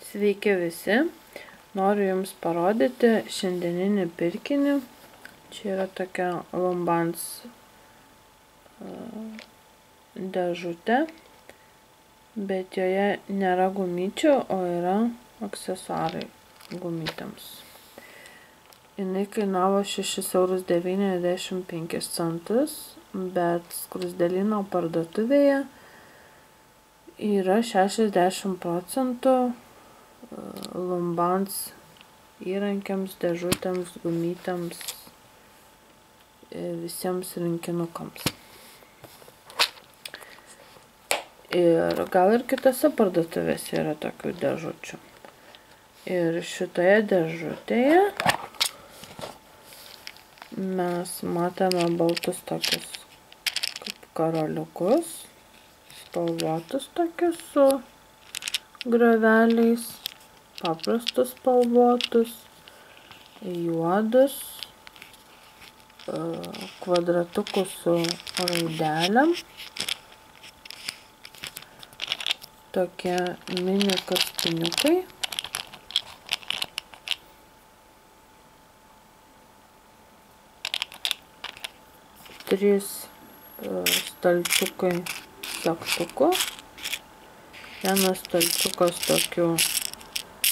Sveiki visi, noriu Jums parodyti šiandieninį pirkinį. Čia yra tokia Lumbans dėžutė, bet joje nėra gumyčių, o yra aksesuarai gumytėms. Jinai kainavo 6,95 €, bet Skruzdėlyno parduotuvėje yra 60% Lumbans įrankiams, dėžutėms, gumytėms, visiems rinkinukams. Ir gal ir kitose parduotuvėse yra tokių dėžučių. Ir šitoje dėžutėje mes matome baltus tokius kaip karoliukus, spalvotus tokius su grioveliais, paprastus spalvotus, juodus, kvadratukus su raidelėm, tokie mini kaspiniukai, trys stalčiukai segtukų, vienas stalčiukas tokių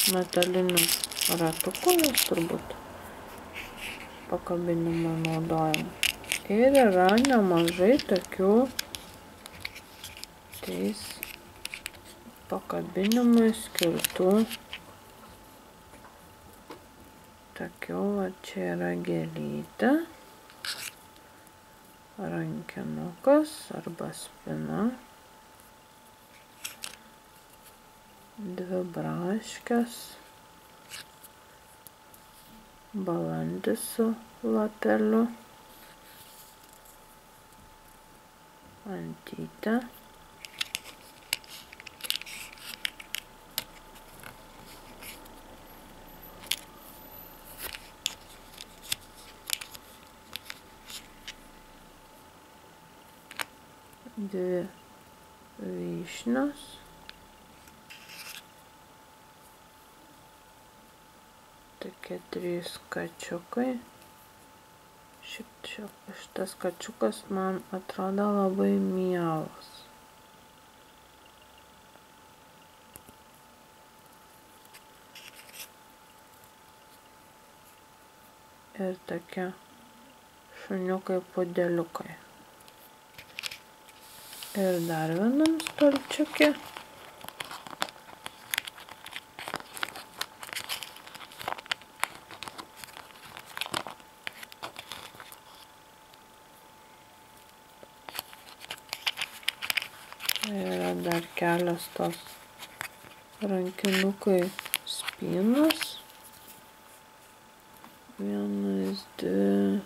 metalinių ratukų, turbūt pakabinimo naudojama. Ir yra nemažai tokių pakabinimui skirtų tokių, va čia yra gėlytė, rankinukas arba spina, dvi braškės, balandis su lapeliu, antytė, dvi vyšnios, tokie trys kačiukai. Šitas kačiukas man atrodo labai mielas. Ir tokie šuniukai pudeliukai. Ir dar vienam stalčiuke yra dar kelios tos rankinukai spynos. Vienas, dvi.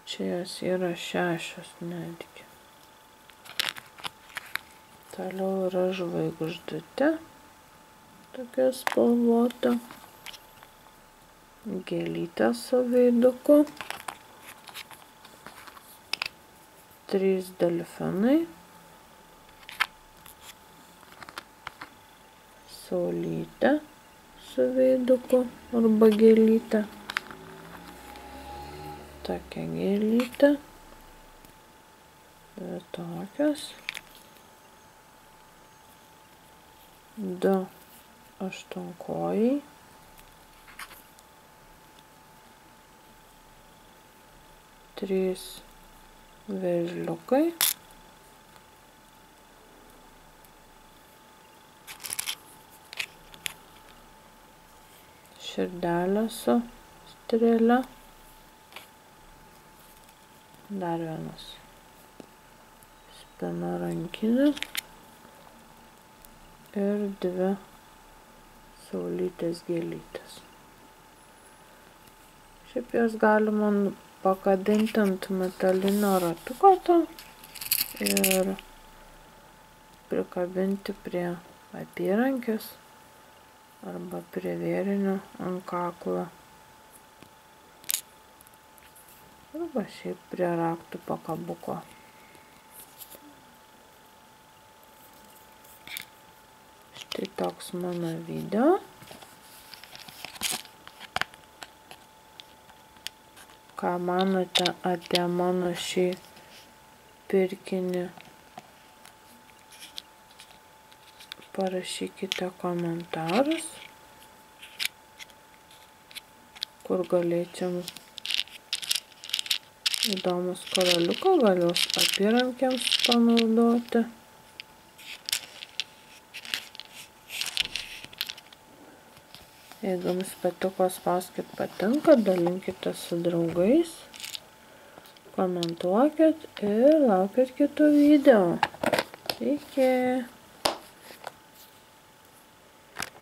Čia jos yra 6 netgi. Toliau yra žvaigždutė, tokia spalvota, gėlytė su veiduku, 3 delfinai, saulytė su veiduku arba gėlytė, tokia gėlytė, ir tokios, 2 aštuonkojai, 3 vėžliukai, širdelė su strėle, dar vienas spina rankinė ir 2 saulytės gėlytės. Šiaip jas galima pakabinti ant metalinio ratuko ir prikabinti prie apyrankės arba prie vėrinio ant kaklo. Arba šiaip prie raktų pakabuko. Tai toks mano video. Ką manote apie mano šį pirkinį? Parašykite komentarus, kur galėčiau įdomus karoliuką galiu apyrankėms panaudoti. Jeigu jums patiko, spauskit patinka, dalinkite su draugais, komentuokit ir laukit kitų video. Iki!